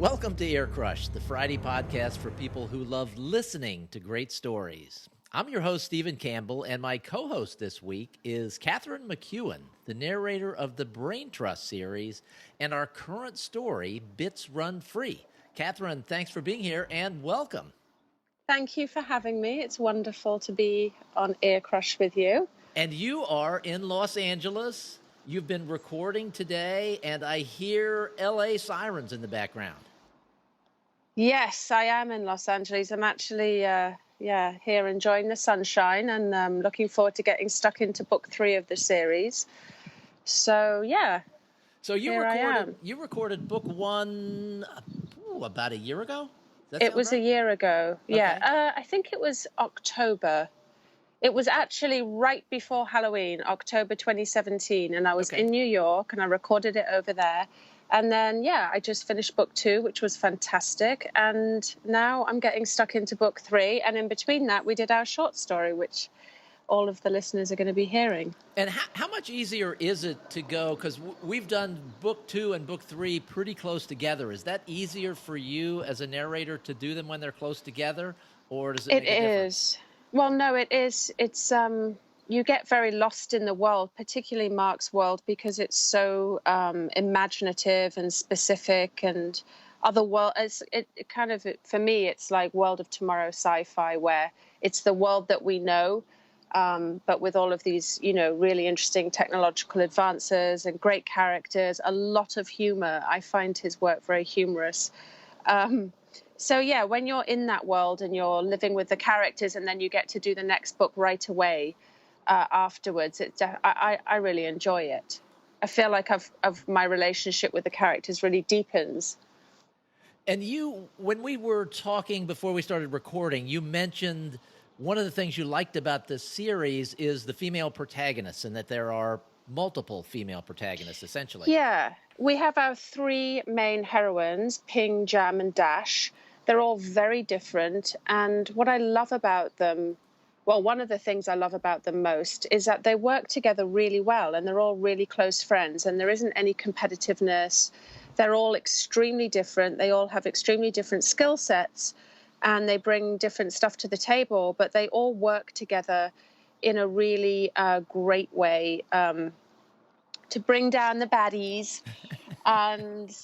Welcome to Ear Crush, the Friday podcast for people who love listening to great stories. I'm your host, Stephen Campbell, and my co-host this week is Katharine McEwan, the narrator of the Braintrust Series and our current story, Bits Run Free. Katharine, thanks for being here and welcome. Thank you for having me. It's wonderful to be on Ear Crush with you. And you are in Los Angeles. You've been recording today, and I hear LA sirens in the background. Yes, I am in Los Angeles. I'm actually here enjoying the sunshine and looking forward to getting stuck into book 3 of the series. So, yeah. So you recorded book 1 about a year ago? It was right? a year ago. Okay. Yeah. I think it was October. It was actually right before Halloween, October 2017. And I was in New York and I recorded it over there. And then, I just finished book 2, which was fantastic. And now I'm getting stuck into book 3. And in between that, we did our short story, which all of the listeners are going to be hearing. And how much easier is it to go? Because we've done book 2 and book 3 pretty close together. Is that easier for you as a narrator to do them when they're close together? Or does it make a difference? Well, no, it is. It's you get very lost in the world, particularly Marc's world, because it's so imaginative and specific and other world. For me, it's like World of Tomorrow sci-fi, where it's the world that we know, but with all of these, really interesting technological advances and great characters, a lot of humor. I find his work very humorous. So, when you're in that world and you're living with the characters and then you get to do the next book right away afterwards, I really enjoy it. I feel like my relationship with the characters really deepens. And when we were talking before we started recording, you mentioned one of the things you liked about this series is the female protagonists and that there are multiple female protagonists, essentially. Yeah, we have our 3 main heroines, Ping, Jam, and Dash. They're all very different. And what I love about them, one of the things I love about them most is that they work together really well and they're all really close friends and there isn't any competitiveness. They're all extremely different. They all have extremely different skill sets and they bring different stuff to the table, but they all work together in a really great way to bring down the baddies and,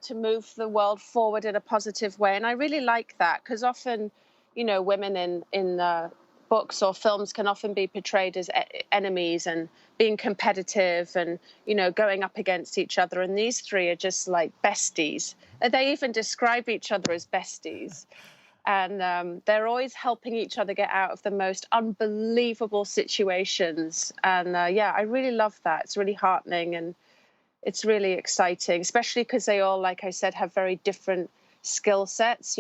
to move the world forward in a positive way. And I really like that because often, women in books or films can often be portrayed as enemies and being competitive and, going up against each other. And these 3 are just like besties. They even describe each other as besties. And they're always helping each other get out of the most unbelievable situations. And I really love that. It's really heartening and it's really exciting, especially because they all, like I said, have very different skill sets,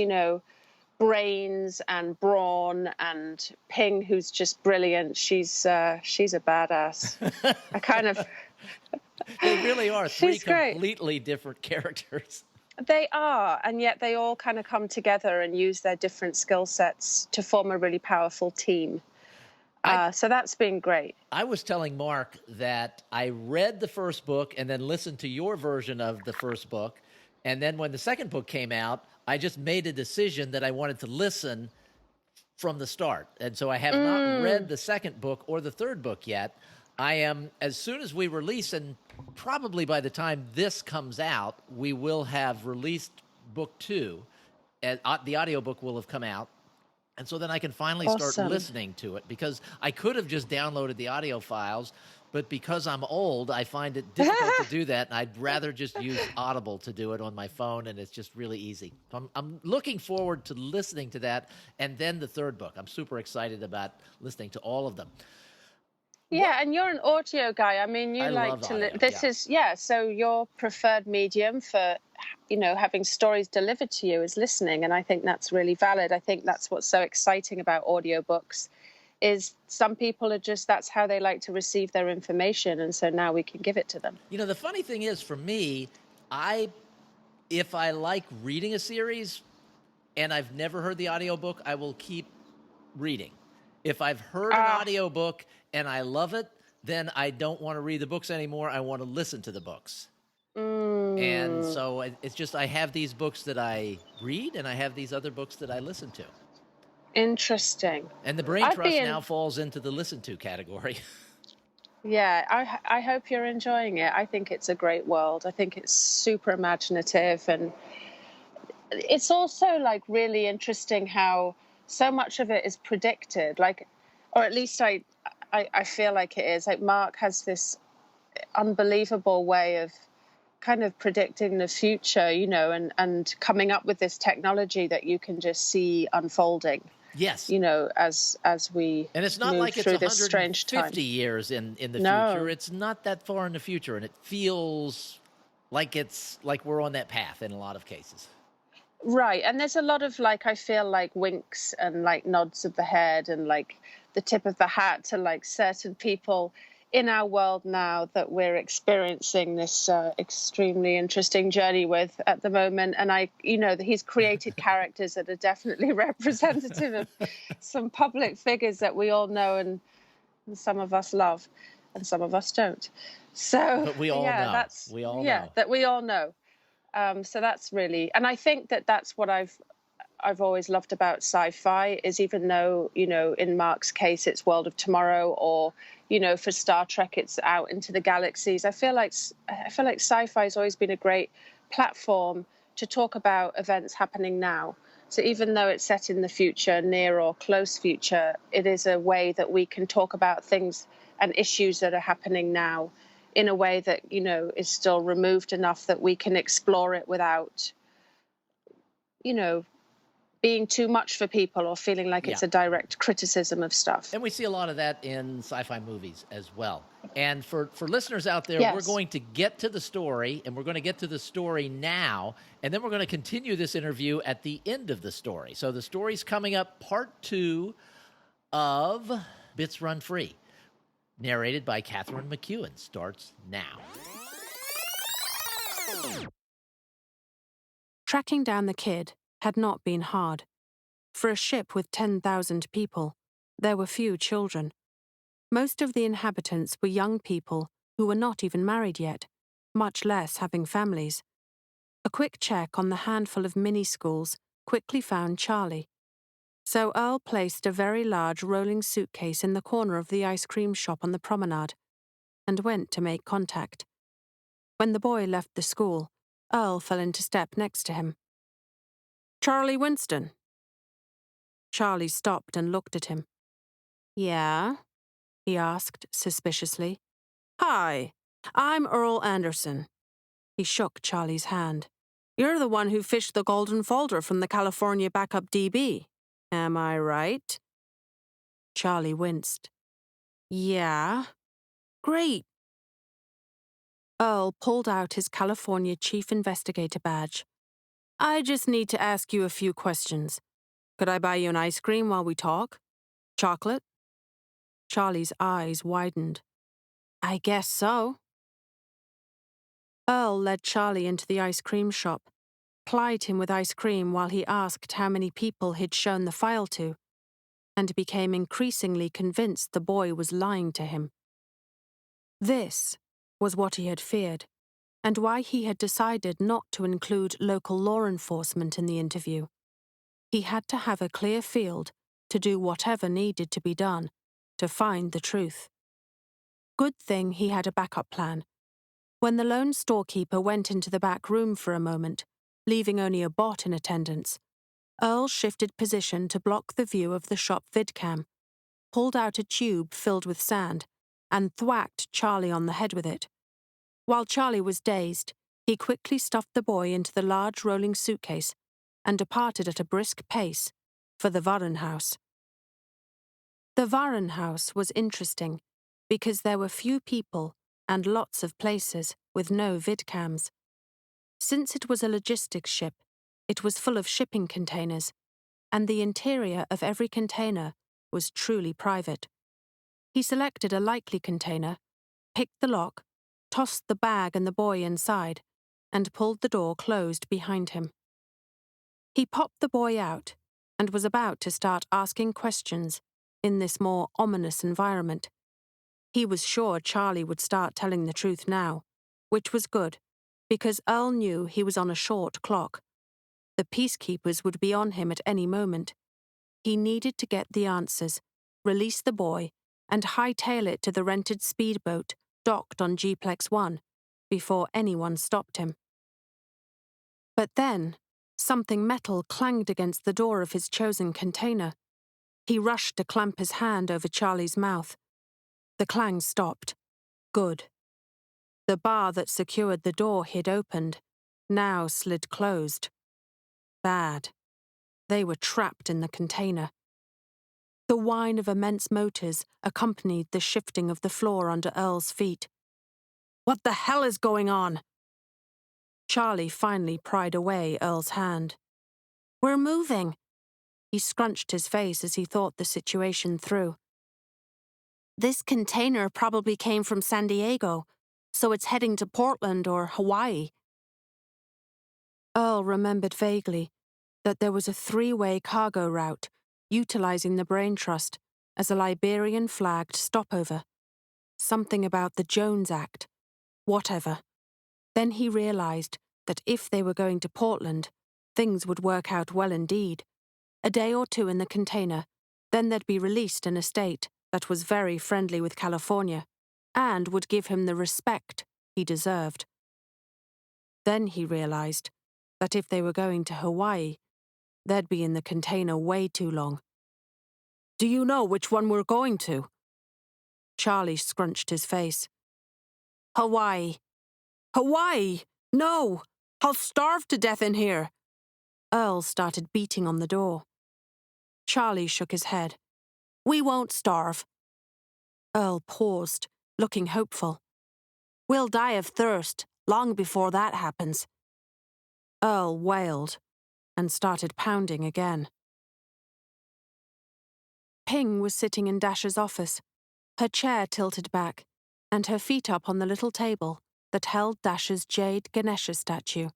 brains and brawn, and Ping, who's just brilliant. She's a badass. They really are 3 completely different characters. They are, and yet they all kind of come together and use their different skill sets to form a really powerful team. So that's been great. I was telling Marc that I read the first book and then listened to your version of the first book. And then when the second book came out, I just made a decision that I wanted to listen from the start. And so I have not read the second book or the third book yet. I am, as soon as we release, and probably by the time this comes out, we will have released book 2. And the audiobook will have come out. And so then I can finally start listening to it because I could have just downloaded the audio files, but because I'm old, I find it difficult to do that. And I'd rather just use Audible to do it on my phone, and it's just really easy. So I'm looking forward to listening to that. And then the third book. I'm super excited about listening to all of them. Yeah, and you're an audio guy. I mean, you like to so your preferred medium for, having stories delivered to you is listening. And I think that's really valid. I think that's what's so exciting about audiobooks is some people are just, that's how they like to receive their information. And so now we can give it to them. The funny thing is for me, if I like reading a series and I've never heard the audiobook, I will keep reading. If I've heard an audiobook and I love it, then I don't want to read the books anymore. I want to listen to the books. And Mm, so it's just, I have these books that I read and I have these other books that I listen to. interesting. And the Brain I'd be Trust now in. falls into the listen to category. Yeah, I hope you're enjoying it. I think it's a great world. I think it's super imaginative, and it's also like really interesting how so much of it is predicted. Like, or at least I feel like it is. Like Mark has this unbelievable way of kind of predicting the future, and coming up with this technology that you can just see unfolding, Yes. as we And it's not move like it's through this strange time. 150 years in the future. No. It's not that far in the future, and it feels like it's like we're on that path in a lot of cases. Right. And there's a lot of like, I feel like winks and like nods of the head and like the tip of the hat to like certain people in our world now that we're experiencing this extremely interesting journey with at the moment. And he's created characters that are definitely representative of some public figures that we all know, and some of us love and some of us don't. So But we all yeah, know. We all know. that we all know. So that's really, and I think that that's what I've always loved about sci-fi, is even though, in Mark's case it's World of Tomorrow, or for Star Trek it's out into the galaxies. I feel like sci-fi has always been a great platform to talk about events happening now. So even though it's set in the future, near or close future, it is a way that we can talk about things and issues that are happening now in a way that, is still removed enough that we can explore it without, you know, being too much for people or feeling like Yeah. it's a direct criticism of stuff. And we see a lot of that in sci-fi movies as well. And for listeners out there, we're Yes. going to get to the story, and we're going to get to the story now, and then we're going to continue this interview at the end of the story. So the story's coming up, part 2 of Bits Run Free, narrated by Katharine McEwan, starts now. Tracking down the kid had not been hard. For a ship with 10,000 people, there were few children. Most of the inhabitants were young people who were not even married yet, much less having families. A quick check on the handful of mini-schools quickly found Charlie. So Earl placed a very large rolling suitcase in the corner of the ice cream shop on the promenade and went to make contact. When the boy left the school, Earl fell into step next to him. "Charlie Winston." Charlie stopped and looked at him. "Yeah?" he asked suspiciously. "Hi, I'm Earl Anderson." He shook Charlie's hand. "You're the one who fished the golden folder from the California backup DB. Am I right?" Charlie winced. "Yeah." "Great." Earl pulled out his California Chief Investigator badge. "I just need to ask you a few questions. Could I buy you an ice cream while we talk? Chocolate?" Charlie's eyes widened. "I guess so." Earl led Charlie into the ice cream shop, plied him with ice cream while he asked how many people he'd shown the file to, and became increasingly convinced the boy was lying to him. This was what he had feared, and why he had decided not to include local law enforcement in the interview. He had to have a clear field to do whatever needed to be done to find the truth. Good thing he had a backup plan. When the lone storekeeper went into the back room for a moment, leaving only a bot in attendance, Earl shifted position to block the view of the shop vidcam, pulled out a tube filled with sand, and thwacked Charlie on the head with it. While Charlie was dazed, he quickly stuffed the boy into the large rolling suitcase and departed at a brisk pace for the Varren house. The Varren house was interesting because there were few people and lots of places with no vidcams. Since it was a logistics ship, it was full of shipping containers, and the interior of every container was truly private. He selected a likely container, picked the lock, tossed the bag and the boy inside, and pulled the door closed behind him. He popped the boy out and was about to start asking questions in this more ominous environment. He was sure Charlie would start telling the truth now, which was good, because Earl knew he was on a short clock. The peacekeepers would be on him at any moment. He needed to get the answers, release the boy, and hightail it to the rented speedboat docked on G-Plex 1 before anyone stopped him. But then, something metal clanged against the door of his chosen container. He rushed to clamp his hand over Charlie's mouth. The clang stopped. Good. The bar that secured the door he'd opened now slid closed. Bad. They were trapped in the container. The whine of immense motors accompanied the shifting of the floor under Earl's feet. What the hell is going on? Charlie finally pried away Earl's hand. We're moving. He scrunched his face as he thought the situation through. This container probably came from San Diego, so it's heading to Portland or Hawaii. Earl remembered vaguely that there was a 3-way cargo route utilizing the Braintrust as a Liberian-flagged stopover. Something about the Jones Act. Whatever. Then he realized that if they were going to Portland, things would work out well indeed. A day or two in the container, then they'd be released in a state that was very friendly with California and would give him the respect he deserved. Then he realized that if they were going to Hawaii, they'd be in the container way too long. Do you know which one we're going to? Charlie scrunched his face. Hawaii. Hawaii! No! I'll starve to death in here! Earl started beating on the door. Charlie shook his head. We won't starve. Earl paused, looking hopeful. We'll die of thirst long before that happens. Earl wailed and started pounding again. Ping was sitting in Dash's office, her chair tilted back, and her feet up on the little table that held Dash's jade Ganesha statue.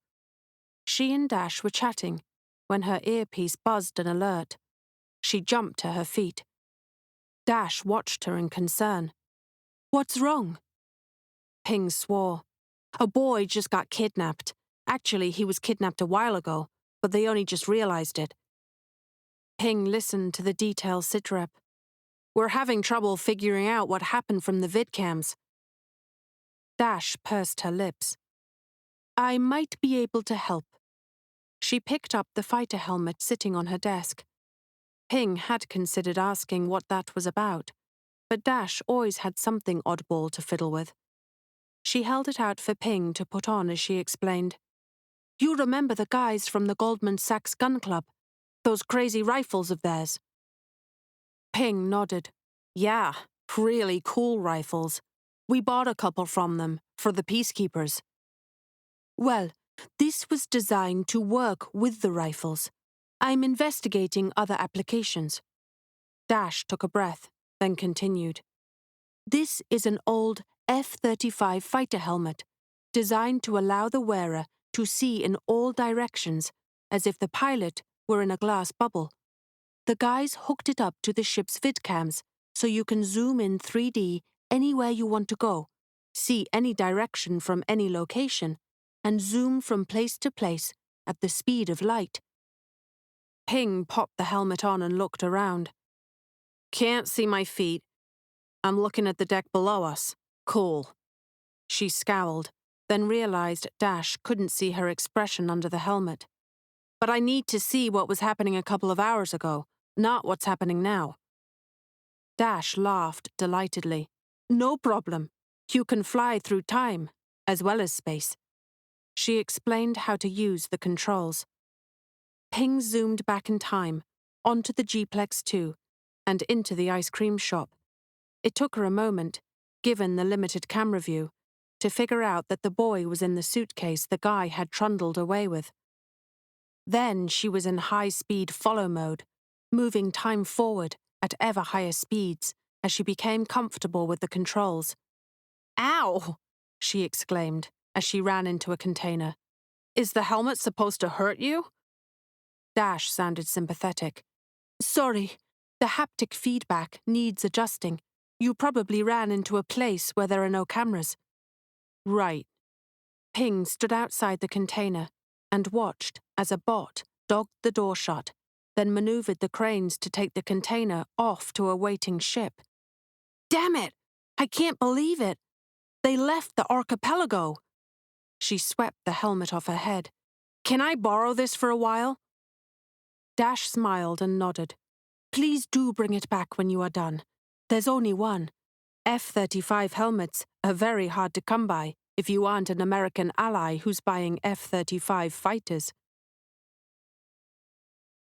She and Dash were chatting when her earpiece buzzed an alert. She jumped to her feet. Dash watched her in concern. What's wrong? Ping swore. A boy just got kidnapped. Actually, he was kidnapped a while ago, but they only just realized it. Ping listened to the detail sitrep. We're having trouble figuring out what happened from the vidcams. Dash pursed her lips. I might be able to help. She picked up the fighter helmet sitting on her desk. Ping had considered asking what that was about, but Dash always had something oddball to fiddle with. She held it out for Ping to put on as she explained. You remember the guys from the Goldman Sachs Gun Club? Those crazy rifles of theirs? Ping nodded. Yeah, really cool rifles. We bought a couple from them, for the peacekeepers. Well, this was designed to work with the rifles. I'm investigating other applications. Dash took a breath, then continued. This is an old F-35 fighter helmet, designed to allow the wearer to see in all directions, as if the pilot were in a glass bubble. The guys hooked it up to the ship's vidcams, so you can zoom in 3D anywhere you want to go, see any direction from any location, and zoom from place to place at the speed of light. Ping popped the helmet on and looked around. Can't see my feet. I'm looking at the deck below us. Cool. She scowled, then realized Dash couldn't see her expression under the helmet. But I need to see what was happening a couple of hours ago, not what's happening now. Dash laughed delightedly. No problem. You can fly through time, as well as space. She explained how to use the controls. Ping zoomed back in time, onto the G-Plex 2, and into the ice cream shop. It took her a moment, given the limited camera view, to figure out that the boy was in the suitcase the guy had trundled away with. Then she was in high-speed follow mode, moving time forward at ever higher speeds as she became comfortable with the controls. Ow! She exclaimed as she ran into a container. Is the helmet supposed to hurt you? Dash sounded sympathetic. Sorry, the haptic feedback needs adjusting. You probably ran into a place where there are no cameras. Right. Ping stood outside the container and watched as a bot dogged the door shut, then maneuvered the cranes to take the container off to a waiting ship. Damn it! I can't believe it! They left the archipelago! She swept the helmet off her head. Can I borrow this for a while? Dash smiled and nodded. Please do bring it back when you are done. There's only one. F-35 helmets are very hard to come by if you aren't an American ally who's buying F-35 fighters.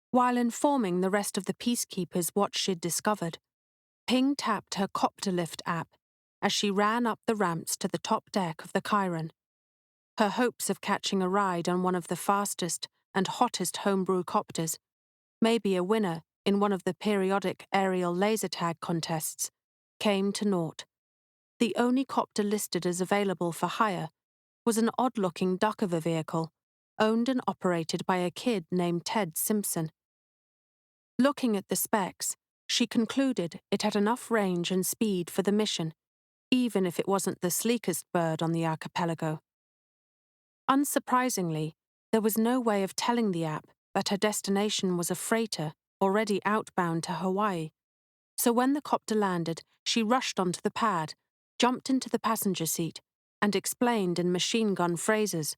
While informing the rest of the peacekeepers what she'd discovered, Ping tapped her copter lift app as she ran up the ramps to the top deck of the Chiron. Her hopes of catching a ride on one of the fastest and hottest homebrew copters, maybe a winner in one of the periodic aerial laser tag contests, came to naught. The only copter listed as available for hire was an odd-looking duck of a vehicle, owned and operated by a kid named Ted Simpson. Looking at the specs, she concluded it had enough range and speed for the mission, even if it wasn't the sleekest bird on the archipelago. Unsurprisingly, there was no way of telling the app that her destination was a freighter already outbound to Hawaii. So when the copter landed, she rushed onto the pad, jumped into the passenger seat, and explained in machine gun phrases.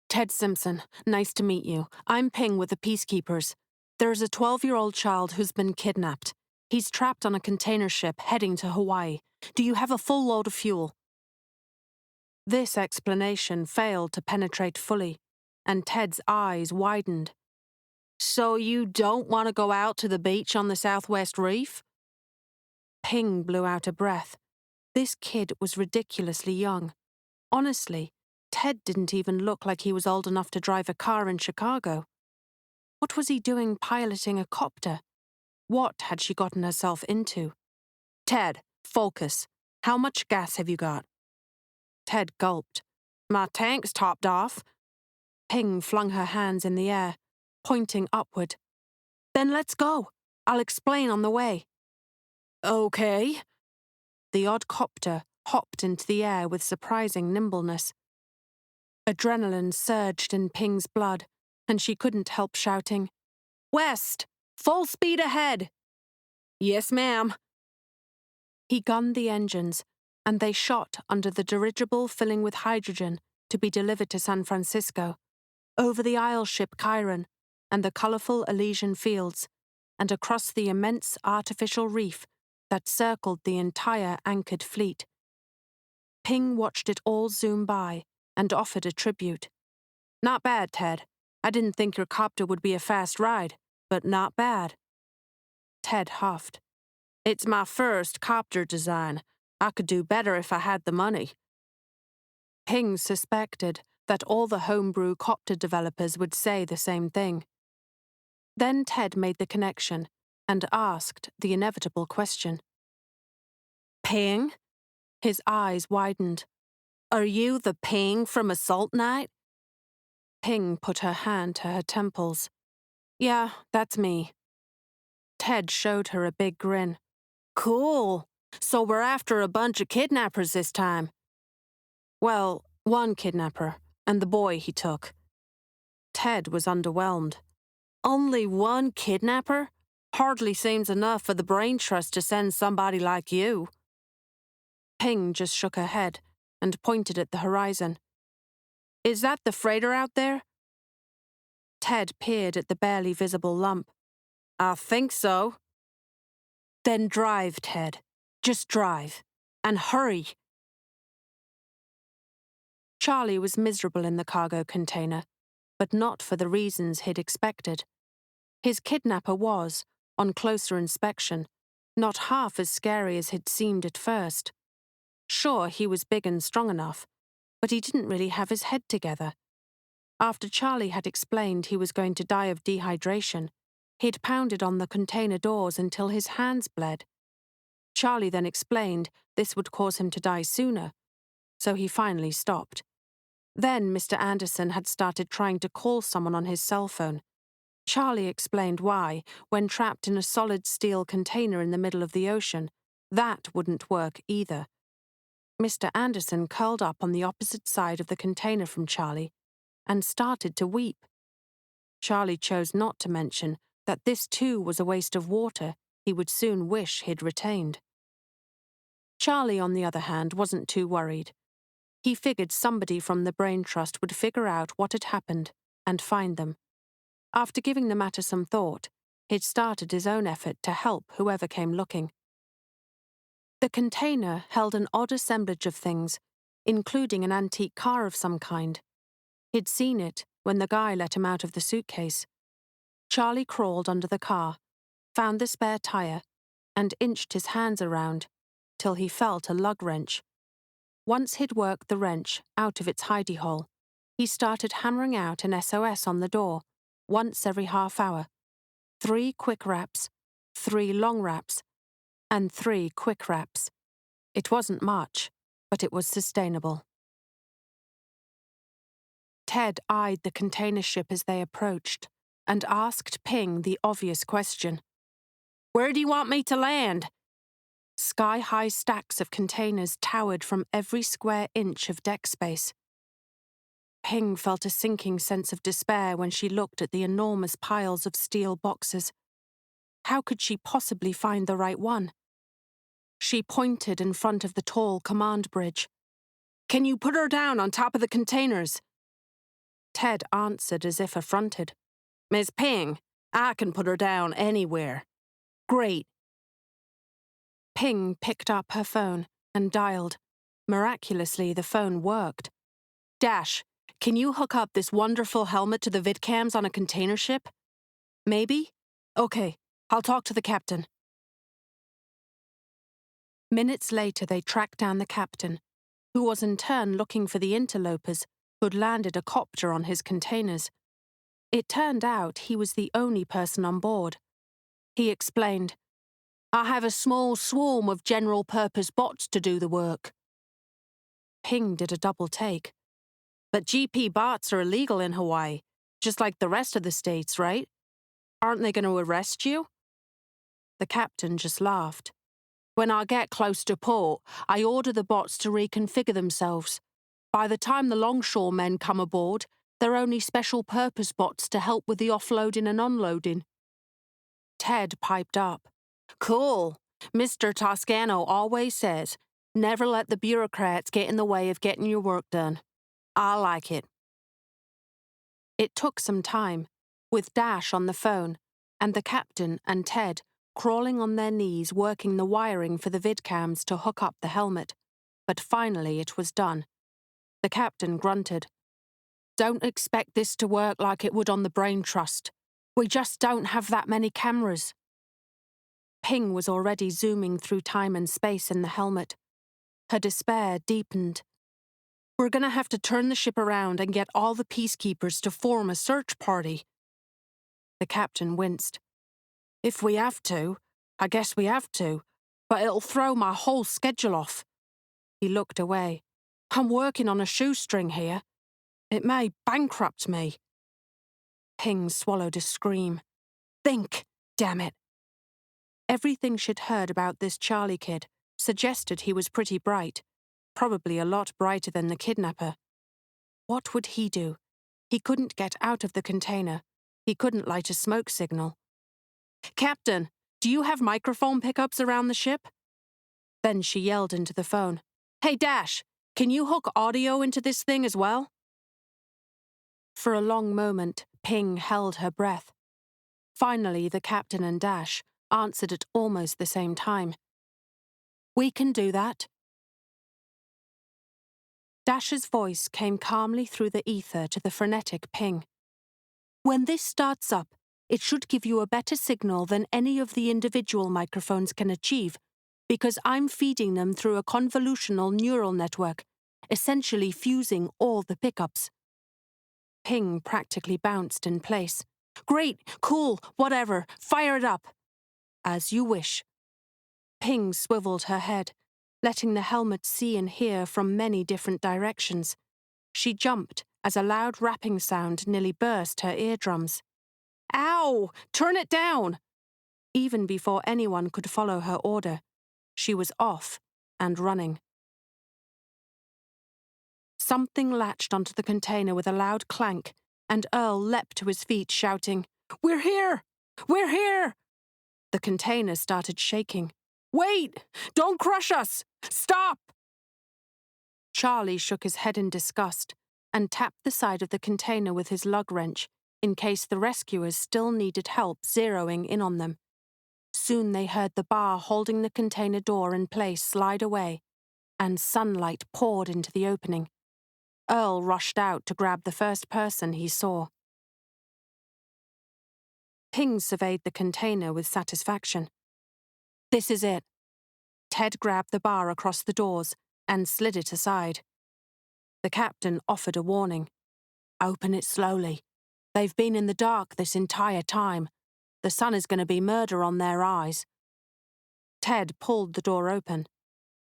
Ted Simpson, nice to meet you. I'm Ping with the Peacekeepers. There's a 12-year-old child who's been kidnapped. He's trapped on a container ship heading to Hawaii. Do you have a full load of fuel? This explanation failed to penetrate fully, and Ted's eyes widened. So you don't want to go out to the beach on the Southwest Reef? Ping blew out a breath. This kid was ridiculously young. Honestly, Ted didn't even look like he was old enough to drive a car in Chicago. What was he doing piloting a copter? What had she gotten herself into? Ted, focus. How much gas have you got? Ted gulped. My tank's topped off. Ping flung her hands in the air, pointing upward. Then let's go. I'll explain on the way. Okay. The odd copter hopped into the air with surprising nimbleness. Adrenaline surged in Ping's blood, and she couldn't help shouting, West! Full speed ahead! Yes, ma'am. He gunned the engines, and they shot under the dirigible filling with hydrogen to be delivered to San Francisco, over the isle ship Chiron and the colourful Elysian fields, and across the immense artificial reef that circled the entire anchored fleet. Ping watched it all zoom by and offered a tribute. Not bad, Ted. I didn't think your copter would be a fast ride, but not bad. Ted huffed. It's my first copter design. I could do better if I had the money. Ping suspected that all the homebrew copter developers would say the same thing. Then Ted made the connection and asked the inevitable question. Ping? His eyes widened. Are you the Ping from Assault Night? Ping put her hand to her temples. Yeah, that's me. Ted showed her a big grin. Cool. So we're after a bunch of kidnappers this time. Well, one kidnapper, and the boy he took. Ted was underwhelmed. Only one kidnapper? Hardly seems enough for the Braintrust to send somebody like you. Ping just shook her head and pointed at the horizon. Is that the freighter out there? Ted peered at the barely visible lump. I think so. Then drive, Ted. Just drive. And hurry. Charlie was miserable in the cargo container, but not for the reasons he'd expected. His kidnapper was, on closer inspection, not half as scary as he'd seemed at first. Sure, he was big and strong enough, but he didn't really have his head together. After Charlie had explained he was going to die of dehydration, he'd pounded on the container doors until his hands bled. Charlie then explained this would cause him to die sooner, so he finally stopped. Then Mr. Anderson had started trying to call someone on his cell phone. Charlie explained why, when trapped in a solid steel container in the middle of the ocean, that wouldn't work either. Mr. Anderson curled up on the opposite side of the container from Charlie and started to weep. Charlie chose not to mention that this too was a waste of water he would soon wish he'd retained. Charlie, on the other hand, wasn't too worried. He figured somebody from the Brain Trust would figure out what had happened and find them. After giving the matter some thought, he'd started his own effort to help whoever came looking. The container held an odd assemblage of things, including an antique car of some kind. He'd seen it when the guy let him out of the suitcase. Charlie crawled under the car, found the spare tire, and inched his hands around till he felt a lug wrench. Once he'd worked the wrench out of its hidey hole, he started hammering out an SOS on the door, once every half hour. 3 quick raps, 3 long raps, and 3 quick raps. It wasn't much, but it was sustainable. Ted eyed the container ship as they approached and asked Ping the obvious question. "Where do you want me to land?" Sky-high stacks of containers towered from every square inch of deck space. Ping felt a sinking sense of despair when she looked at the enormous piles of steel boxes. How could she possibly find the right one? She pointed in front of the tall command bridge. "Can you put her down on top of the containers?" Ted answered as if affronted. "Miss Ping, I can put her down anywhere." "Great." Ping picked up her phone and dialed. Miraculously, the phone worked. "Dash, can you hook up this wonderful helmet to the vidcams on a container ship?" "Maybe? Okay, I'll talk to the captain." Minutes later, they tracked down the captain, who was in turn looking for the interlopers who'd landed a copter on his containers. It turned out he was the only person on board. He explained, "I have a small swarm of general-purpose bots to do the work." Ping did a double take. "But GP bots are illegal in Hawaii, just like the rest of the states, right? Aren't they going to arrest you?" The captain just laughed. "When I get close to port, I order the bots to reconfigure themselves. By the time the longshoremen come aboard, they're only special-purpose bots to help with the offloading and unloading." Ted piped up. "Cool. Mr. Toscano always says, never let the bureaucrats get in the way of getting your work done. I like it." It took some time, with Dash on the phone, and the captain and Ted crawling on their knees working the wiring for the vidcams to hook up the helmet. But finally it was done. The captain grunted. "Don't expect this to work like it would on the Brain Trust. We just don't have that many cameras." Ping was already zooming through time and space in the helmet. Her despair deepened. "We're going to have to turn the ship around and get all the peacekeepers to form a search party." The captain winced. "If we have to, I guess we have to, but it'll throw my whole schedule off." He looked away. "I'm working on a shoestring here. It may bankrupt me." Ping swallowed a scream. "Think, damn it." Everything she'd heard about this Charlie kid suggested he was pretty bright, probably a lot brighter than the kidnapper. What would he do? He couldn't get out of the container. He couldn't light a smoke signal. "Captain, do you have microphone pickups around the ship?" Then she yelled into the phone. "Hey, Dash, can you hook audio into this thing as well?" For a long moment, Ping held her breath. Finally, the captain and Dash answered at almost the same time. "We can do that." Dash's voice came calmly through the ether to the frenetic Ping. "When this starts up, it should give you a better signal than any of the individual microphones can achieve, because I'm feeding them through a convolutional neural network, essentially fusing all the pickups." Ping practically bounced in place. "Great, cool, whatever, fire it up." "As you wish." Ping swiveled her head, letting the helmet see and hear from many different directions. She jumped as a loud rapping sound nearly burst her eardrums. "Ow! Turn it down!" Even before anyone could follow her order, she was off and running. Something latched onto the container with a loud clank, and Earl leapt to his feet, shouting, "We're here! We're here!" The container started shaking. "Wait! Don't crush us! Stop!" Charlie shook his head in disgust and tapped the side of the container with his lug wrench in case the rescuers still needed help zeroing in on them. Soon they heard the bar holding the container door in place slide away, and sunlight poured into the opening. Earl rushed out to grab the first person he saw. Ping surveyed the container with satisfaction. "This is it." Ted grabbed the bar across the doors and slid it aside. The captain offered a warning. "Open it slowly. They've been in the dark this entire time. The sun is going to be murder on their eyes." Ted pulled the door open,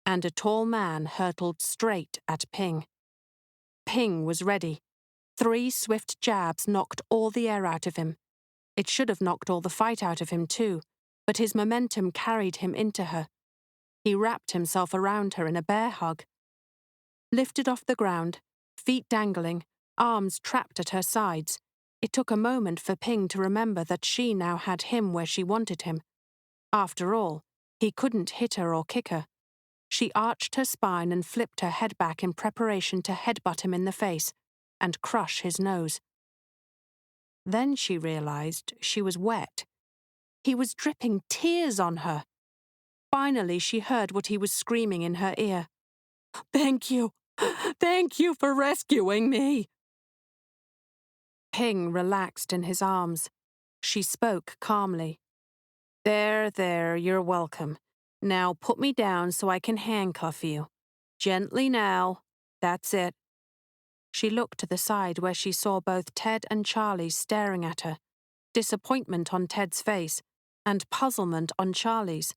and a tall man hurtled straight at Ping. Ping was ready. 3 swift jabs knocked all the air out of him. It should have knocked all the fight out of him too, but his momentum carried him into her. He wrapped himself around her in a bear hug. Lifted off the ground, feet dangling, arms trapped at her sides, it took a moment for Ping to remember that she now had him where she wanted him. After all, he couldn't hit her or kick her. She arched her spine and flipped her head back in preparation to headbutt him in the face and crush his nose. Then she realized she was wet. He was dripping tears on her. Finally, she heard what he was screaming in her ear. "Thank you. Thank you for rescuing me." Ping relaxed in his arms. She spoke calmly. There, you're welcome. Now put me down so I can handcuff you. Gently now. That's it." She looked to the side where she saw both Ted and Charlie staring at her, disappointment on Ted's face and puzzlement on Charlie's.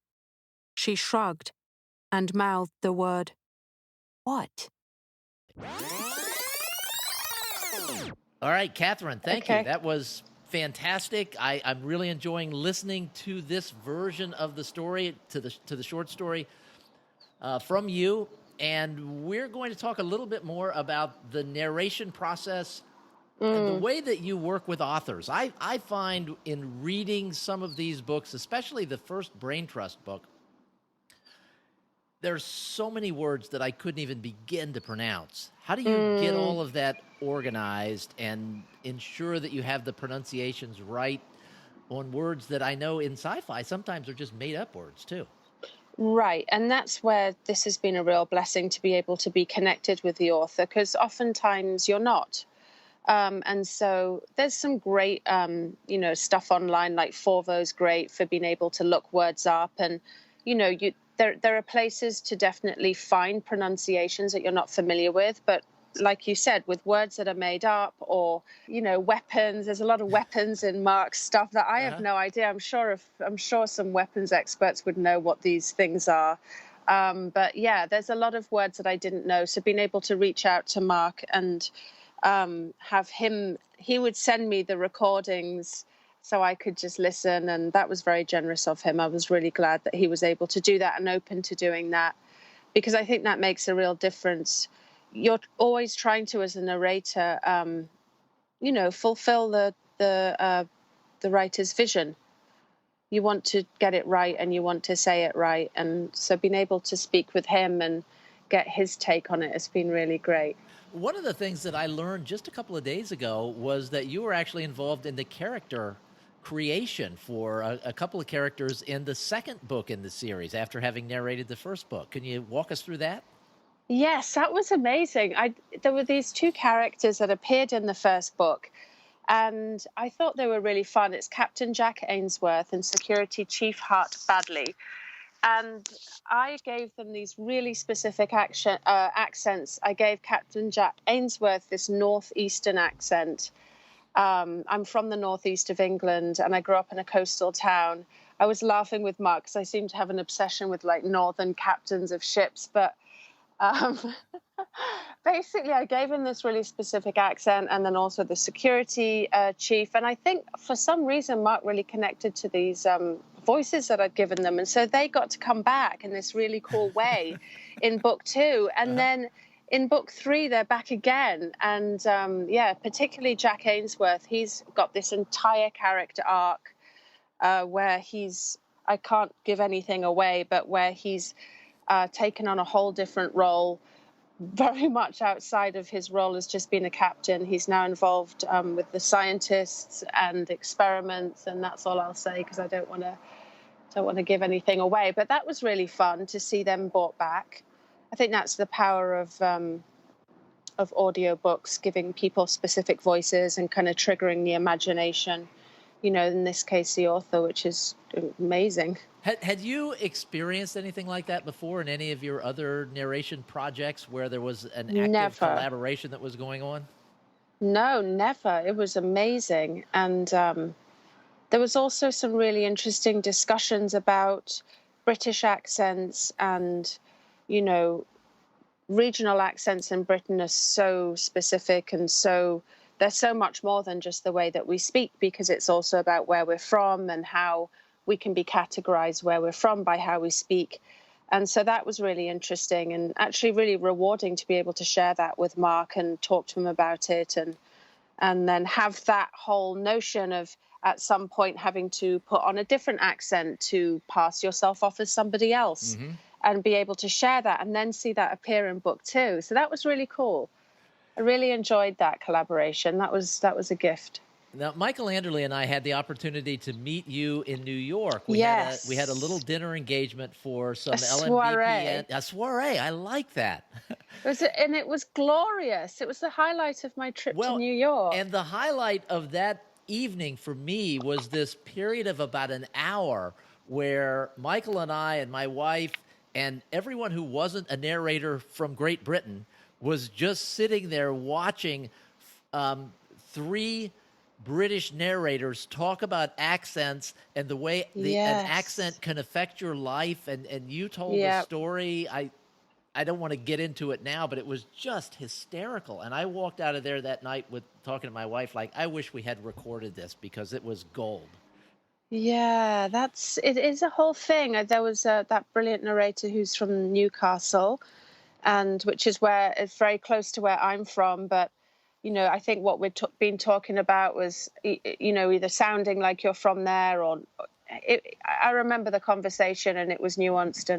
She shrugged and mouthed the word, "What?" All right, Katharine, thank you. Okay. That was fantastic. I'm really enjoying listening to this version of the story, to the short story from you. And we're going to talk a little bit more about the narration process and the way that you work with authors. I find in reading some of these books, especially the first Braintrust book, there's so many words that I couldn't even begin to pronounce. How do you get all of that organized and ensure that you have the pronunciations right on words that I know in sci-fi sometimes are just made up words too? Right, and that's where this has been a real blessing to be able to be connected with the author, because oftentimes you're not. And so there's some great, stuff online, like Forvo's great for being able to look words up. And, there are places to definitely find pronunciations that you're not familiar with. But like you said, with words that are made up or, weapons, there's a lot of weapons in Marc's stuff that I have no idea. I'm sure some weapons experts would know what these things are. But yeah, there's a lot of words that I didn't know. So being able to reach out to Marc and have him, he would send me the recordings so I could just listen, and that was very generous of him. I was really glad that he was able to do that and open to doing that, because I think that makes a real difference. You're always trying to, as a narrator, fulfill the writer's vision. You want to get it right and you want to say it right, and so being able to speak with him and get his take on it has been really great. One of the things that I learned just a couple of days ago was that you were actually involved in the character creation for a couple of characters in the second book in the series after having narrated the first book. Can you walk us through that? Yes, that was amazing. There were these 2 characters that appeared in the first book, and I thought they were really fun. It's Captain Jack Ainsworth and Security Chief Hart Badley. And I gave them these really specific accents. I gave Captain Jack Ainsworth this northeastern accent. I'm from the northeast of England, and I grew up in a coastal town. I was laughing with Marc because I seem to have an obsession with like northern captains of ships, but basically I gave him this really specific accent, and then also the security chief. And I think for some reason Marc really connected to these voices that I'd given them, and so they got to come back in this really cool way in book 2. And then in book 3, they're back again. And particularly Jack Ainsworth, he's got this entire character arc where I can't give anything away, but where he's taken on a whole different role, very much outside of his role as just being a captain. He's now involved with the scientists and experiments, and that's all I'll say because I don't want to give anything away. But that was really fun to see them brought back. I think that's the power of audiobooks, giving people specific voices and kind of triggering the imagination. You know, in this case, the author, which is amazing. Had you experienced anything like that before in any of your other narration projects where there was an active collaboration that was going on? No, never. It was amazing. And there was also some really interesting discussions about British accents and, you know, regional accents in Britain are so specific and they're so much more than just the way that we speak, because it's also about where we're from and how we can be categorized where we're from by how we speak. And so that was really interesting and actually really rewarding to be able to share that with Marc and talk to him about it, and then have that whole notion of at some point having to put on a different accent to pass yourself off as somebody else. Mm-hmm. And be able to share that and then see that appear in book 2. So that was really cool. I really enjoyed that collaboration. That was a gift. Now, Michael Anderle and I had the opportunity to meet you in New York. We had a little dinner engagement for some LNBP. A soiree. I like that. It was glorious. It was the highlight of my trip to New York. And the highlight of that evening for me was this period of about an hour where Michael and I and my wife and everyone who wasn't a narrator from Great Britain was just sitting there watching 3 British narrators talk about accents and the way an accent can affect your life. And you told the story. I don't want to get into it now, but it was just hysterical. And I walked out of there that night talking to my wife like, I wish we had recorded this because it was gold. Yeah, it is a whole thing. There was that brilliant narrator who's from Newcastle, and which is where it's very close to where I'm from. But, you know, I think what we'd been talking about was, you know, either sounding like you're from there or I remember the conversation and it was nuanced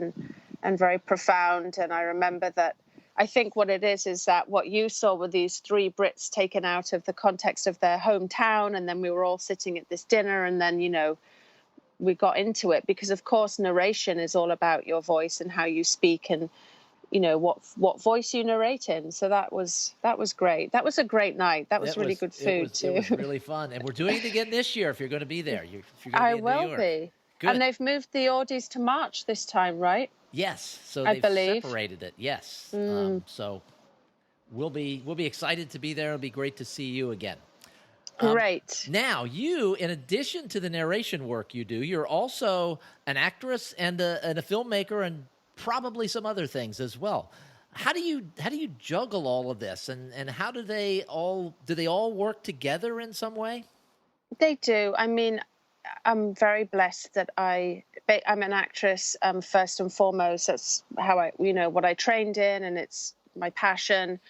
and very profound. And I remember that I think what it is that what you saw were these 3 Brits taken out of the context of their hometown. And then we were all sitting at this dinner and then, you know, we got into it because, of course, narration is all about your voice and how you speak and, you know, what voice you narrate in. So that was great. That was a great night. That was really good food too. It was really fun. And we're doing it again this year if you're going to be there. I will be. Good. And they've moved the Audies to March this time, right? Yes, so they've separated it. Yes, so we'll be excited to be there. It'll be great to see you again. Great. Now, you, in addition to the narration work you do, you're also an actress and a filmmaker, and probably some other things as well. How do you juggle all of this, and how do they all work together in some way? They do. I mean, I'm very blessed that I'm an actress first and foremost. That's how what I trained in, and it's my passion.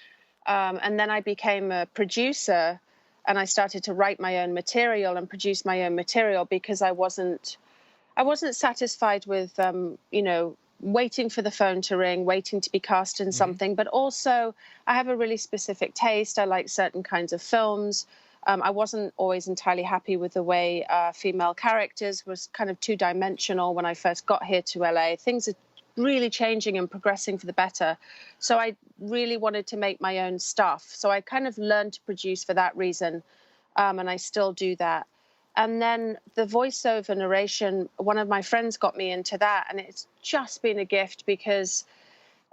And then I became a producer, and I started to write my own material and produce my own material because I wasn't satisfied with waiting for the phone to ring, waiting to be cast in something. But also, I have a really specific taste. I like certain kinds of films. I wasn't always entirely happy with the way female characters was kind of two-dimensional when I first got here to LA. Things are really changing and progressing for the better. So I really wanted to make my own stuff. So I kind of learned to produce for that reason, and I still do that. And then the voiceover narration, one of my friends got me into that, and it's just been a gift because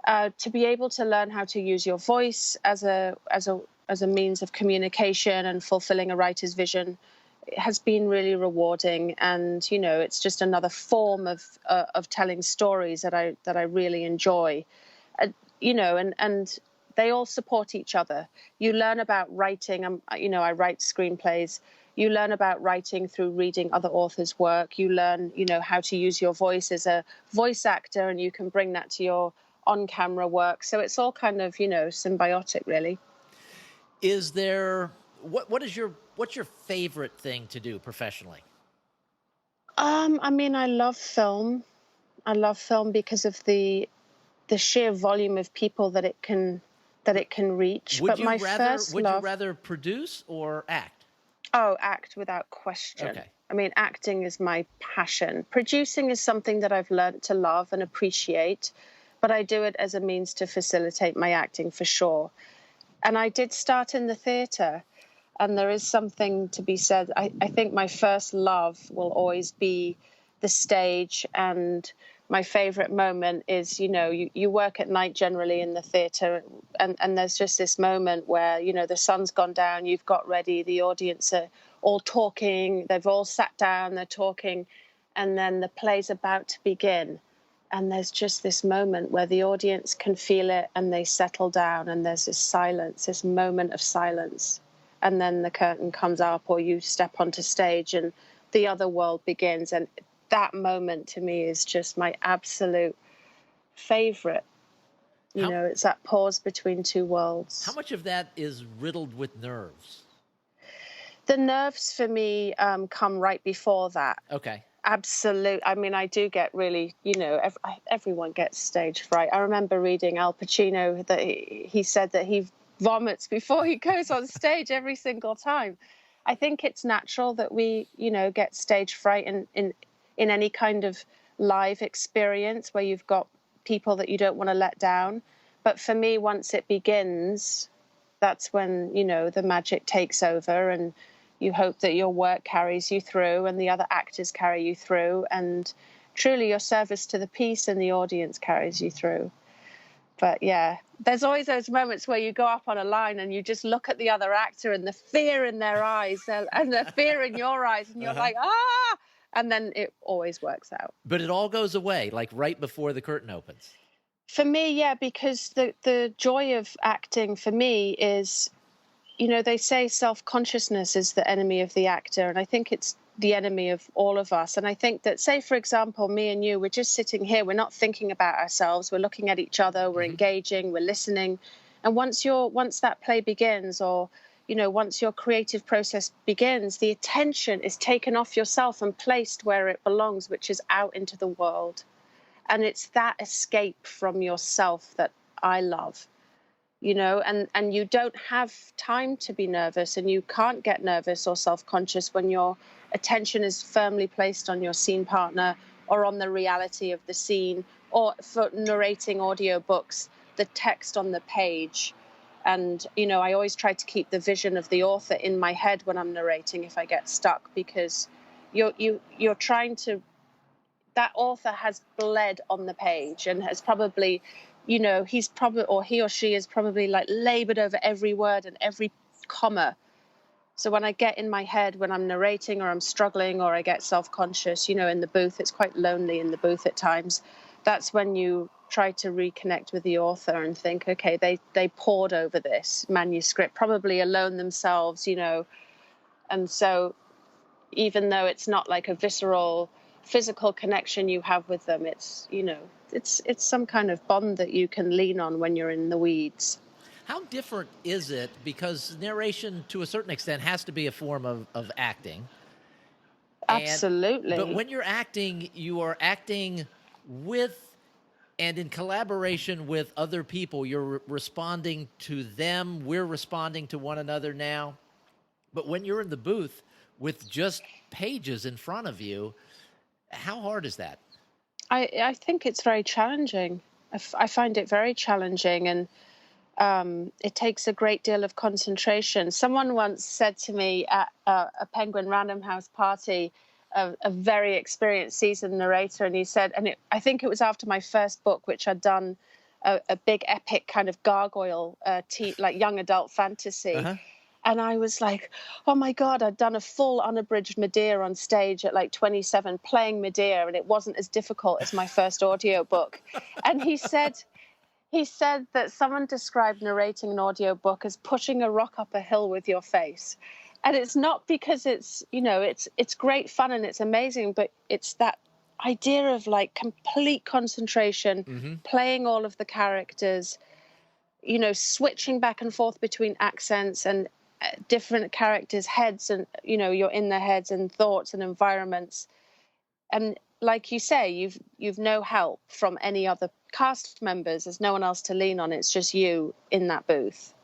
to be able to learn how to use your voice as a means of communication and fulfilling a writer's vision has been really rewarding. And it's just another form of telling stories that I really enjoy. And they all support each other. You learn about writing. I write screenplays. You learn about writing through reading other authors' work. You learn, how to use your voice as a voice actor, and you can bring that to your on-camera work. So it's all kind of, symbiotic, really. Is there what's your favorite thing to do professionally? I mean, I love film. I love film because of the sheer volume of people that it can reach. Would But you my rather first love, produce or act? act without question. Okay. I mean, acting is my passion. Producing is something that I've learned to love and appreciate, but I do it as a means to facilitate my acting for sure. And I did start in the theatre, and there is something to be said. I think my first love will always be the stage, and my favorite moment is, you work at night generally in the theatre, and there's just this moment where, the sun's gone down, you've got ready, the audience are all talking, they've all sat down, they're talking, and then the play's about to begin. And there's just this moment where the audience can feel it and they settle down, and there's this silence, this moment of silence. And then the curtain comes up, or you step onto stage and the other world begins. And that moment to me is just my absolute favorite. It's that pause between two worlds. How much of that is riddled with nerves? The nerves for me come right before that. Okay. Absolutely. I mean, I do get really, everyone gets stage fright. I remember reading Al Pacino that he said that he vomits before he goes on stage every single time. I think it's natural that we, get stage fright in any kind of live experience where you've got people that you don't want to let down. But for me, once it begins, that's when, the magic takes over, and you hope that your work carries you through and the other actors carry you through, and truly your service to the piece and the audience carries you through. But yeah, there's always those moments where you go up on a line and you just look at the other actor and the fear in their eyes and the fear in your eyes, and you're like, ah! And then it always works out. But it all goes away, like right before the curtain opens. For me, yeah, because the joy of acting for me is, they say self-consciousness is the enemy of the actor, and I think it's the enemy of all of us. And I think that, say, for example, me and you, we're just sitting here, we're not thinking about ourselves, we're looking at each other, we're engaging, we're listening. And once that play begins, or, once your creative process begins, the attention is taken off yourself and placed where it belongs, which is out into the world. And it's that escape from yourself that I love. And you don't have time to be nervous, and you can't get nervous or self-conscious when your attention is firmly placed on your scene partner or on the reality of the scene, or for narrating audiobooks, the text on the page. And, I always try to keep the vision of the author in my head when I'm narrating if I get stuck, because you're trying to, that author has bled on the page and has probably, he's probably, or he or she is probably like labored over every word and every comma. So when I get in my head, when I'm narrating or I'm struggling or I get self-conscious, in the booth, it's quite lonely in the booth at times. That's when you try to reconnect with the author and think, okay, they pored over this manuscript, probably alone themselves, And so even though it's not like a visceral physical connection you have with them, it's, it's some kind of bond that you can lean on when you're in the weeds. How different is it? Because narration, to a certain extent, has to be a form of acting. Absolutely. But when you're acting, you are acting with and in collaboration with other people. You're responding to them. We're responding to one another now. But when you're in the booth with just pages in front of you, how hard is that? I think it's very challenging. I find it very challenging, and it takes a great deal of concentration. Someone once said to me at a Penguin Random House party, a very experienced seasoned narrator, and he said, I think it was after my first book, which I'd done a big epic kind of gargoyle, like young adult fantasy. Uh-huh. And I was like, oh my God, I'd done a full unabridged Medea on stage at like 27, playing Medea, and it wasn't as difficult as my first audiobook. And he said that someone described narrating an audiobook as pushing a rock up a hill with your face. And it's not because it's, it's great fun and it's amazing, but it's that idea of like complete concentration, playing all of the characters, you know, switching back and forth between accents and different characters' heads, and, you know, you're in their heads and thoughts and environments. And like you say, you've no help from any other cast members. There's no one else to lean on. It's just you in that booth.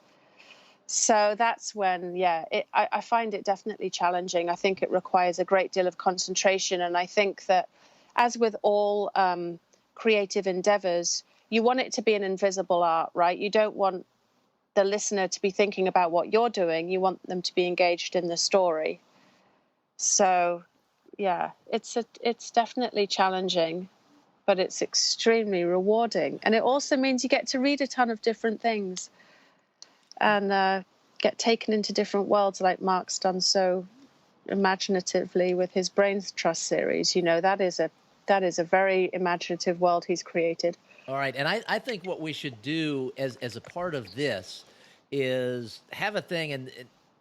So that's when, I find it definitely challenging. I think it requires a great deal of concentration. And I think that, as with all creative endeavors, you want it to be an invisible art, right? You don't want the listener to be thinking about what you're doing. You want them to be engaged in the story. So, yeah, it's definitely challenging, but it's extremely rewarding. And it also means you get to read a ton of different things and get taken into different worlds, like Marc's done so imaginatively with his Braintrust series. You know, that is a very imaginative world he's created. All right, and I think what we should do as a part of this is have a thing, and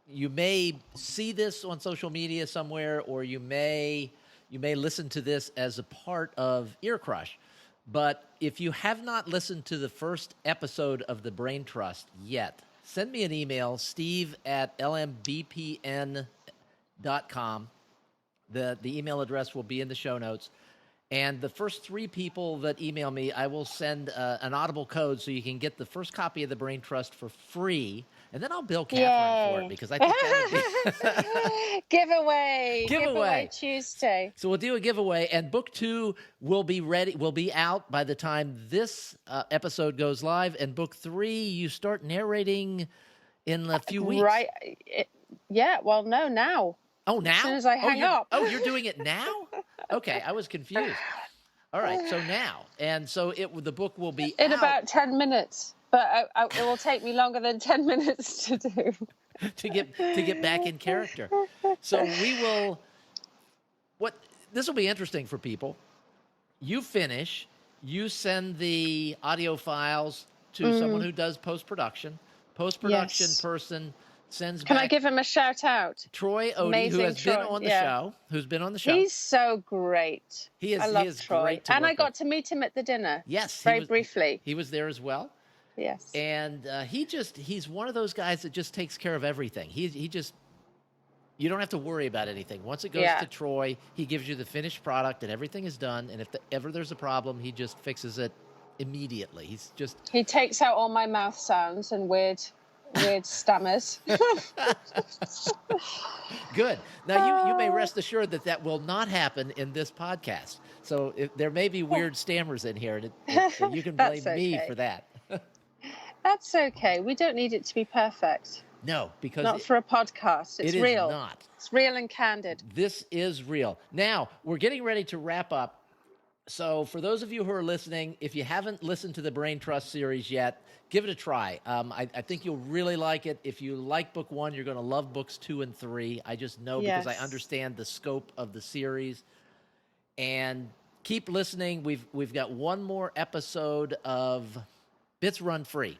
you may see this on social media somewhere, or you may listen to this as a part of Ear Crush. But if you have not listened to the first episode of the Braintrust yet, send me an email, steve@lmbpn.com. The email address will be in the show notes. And the first 3 people that email me, I will send an Audible code so you can get the first copy of the Braintrust for free. And then I'll bill Katharine for it, because I think that would be... Giveaway Tuesday. So we'll do a giveaway, and book 2 will be out by the time this episode goes live. And book 3, you start narrating in a few weeks. Right. Well, no, now. Oh, now? As soon as I hang up. Oh, you're doing it now? Okay, I was confused. All right, so now. And so the book will be in out. About 10 minutes. But it will take me longer than 10 minutes to do. to get back in character. So we will... This will be interesting for people. You finish. You send the audio files to someone who does post-production. Post-production person sends Can back... I give him a shout out? Troy Odie, who has been on the show. Who's been on the show. He's so great. I love Troy. Great to and work I got with. To meet him at the dinner. Yes. Very briefly. He was there as well. Yes. And he's one of those guys that just takes care of everything. He just... You don't have to worry about anything. Once it goes to Troy, he gives you the finished product and everything is done. And if ever there's a problem, he just fixes it immediately. He takes out all my mouth sounds and weird stammers. Good. Now, you may rest assured that will not happen in this podcast. So there may be weird stammers in here, and you can blame me for that. That's okay. We don't need it to be perfect. No, because... Not for a podcast. It's real. It is not. It's real and candid. This is real. Now, we're getting ready to wrap up. So for those of you who are listening, if you haven't listened to the Braintrust series yet, give it a try. I think you'll really like it. If you like book 1, you're going to love books 2 and 3. I just know because I understand the scope of the series. And keep listening. We've got one more episode of Bits Run Free.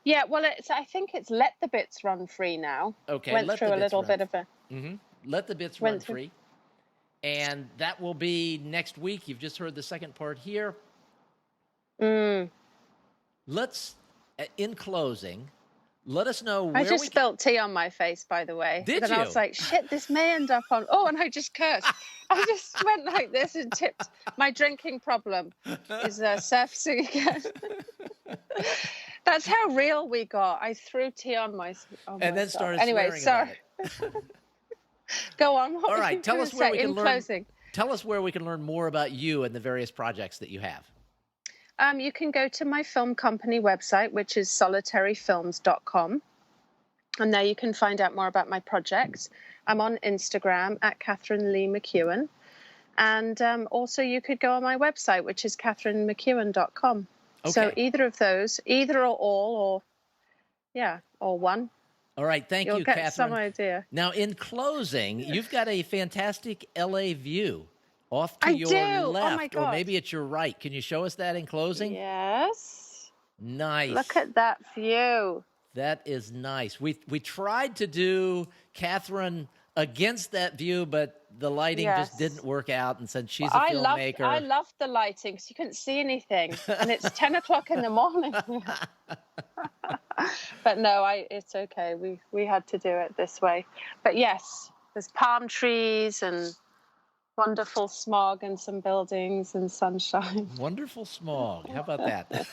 Yeah, well, I think it's Let the Bits Run Free now. Okay, Went through a little bit of a... Let the Bits Run Free. And that will be next week. You've just heard the second part here. Let's, in closing, let us know where I just spilled tea on my face, by the way. Did then you? I was like, shit, this may end up on... Oh, and I just cursed. I just went like this and tipped. My drinking problem is surfacing again. That's how real we got. I threw tea on myself. And then started swearing about it. Go on. All right, tell us where we can learn. Closing. Tell us where we can learn more about you and the various projects that you have. You can go to my film company website, which is solitaryfilms.com. And there you can find out more about my projects. I'm on Instagram at Katharine Lee McEwan. And also you could go on my website, which is katharinemcEwan.com. Okay. So either of those, either or all, or one. All right, thank you, You'll get Katharine. some idea. Now, in closing, you've got a fantastic LA view off to your left, oh my God. Or maybe it's your right. Can you show us that in closing? Yes. Nice. Look at that view. That is nice. We tried to do Katharine against that view, but the lighting just Yes. didn't work out. And since she's a I filmmaker, loved the lighting because you couldn't see anything, and it's 10 o'clock in the morning. But no, it's okay. We had to do it this way. But yes, there's palm trees and wonderful smog and some buildings and sunshine. wonderful smog. How about that?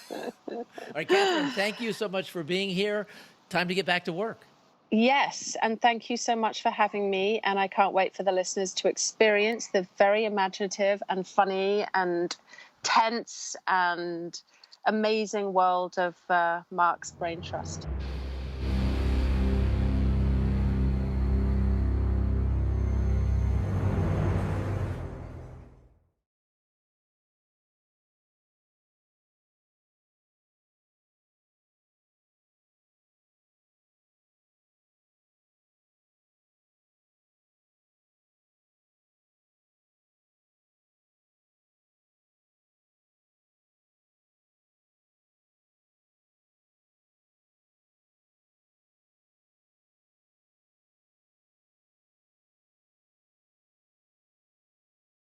All right, Katharine, thank you so much for being here. Time to get back to work. Yes, and thank you so much for having me. And I can't wait for the listeners to experience the very imaginative and funny and tense and amazing world of Marc's Braintrust.